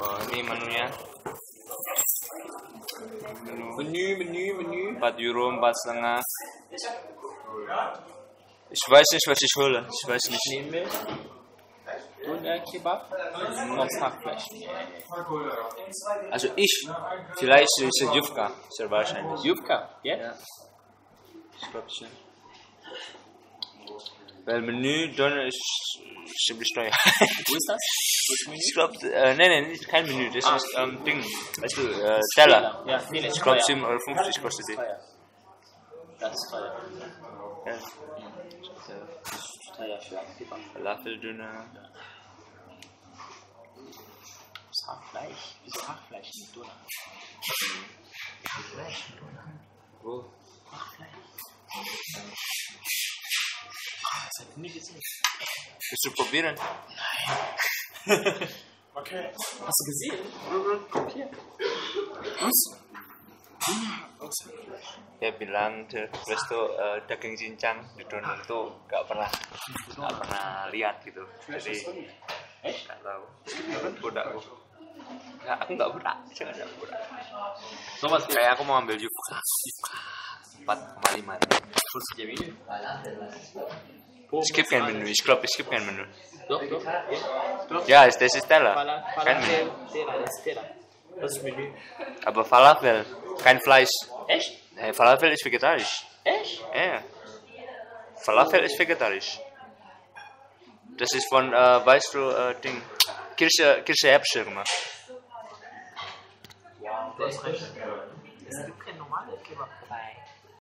Oh, ini menunya. Menü. 4 Euro, 4,5. Ich weiß nicht, was ich hole. Ich weiß nicht. Nehmen wir Döner Kebab, noch Hackfleisch. Also ich. Vielleicht ist es Jufka. Sehr wahrscheinlich. Jufka, ja? Ja. Ich glaube schon. Weil Menü Döner ist ziemlich teuer. Wo ist das? Ich glaube, nee, kein Menü. Das ist Ding. Weißt du, Teller. Ja, nee, Ich glaube 7,50 € kostet die. Das ist teuer. Ja. Das ist teuer für Kebab. Falafeldöner. Das Hackfleisch. Wieso Hackfleisch mit Döner? Wo? Hackfleisch. Das hat nie gesehen. Willst du probieren? Okay. Hast du gesehen? Okay. Was? Dia bilang resto daging cincang di Doner tuh gak pernah lihat gitu. Jadi gak tahu. Budakku. Nggak, aku nggak budak. Jangan ada budak. Sowas Kayak aku mau ambil Jufka. 4,5. Kurz Termin. Es gibt kein Menü. Ich glaube, es gibt kein Menü. Doch. Ja, das ist Teller. Kein Menü. Teller. Das ist Menü. Aber Falafel, kein Fleisch. Echt? Falafel ist vegetarisch. Echt? Ja. Falafel ist vegetarisch. Das ist von, weißt du, Ding, Kirsche gemacht. Wow, du hast recht. Es gibt kein normales Kebab.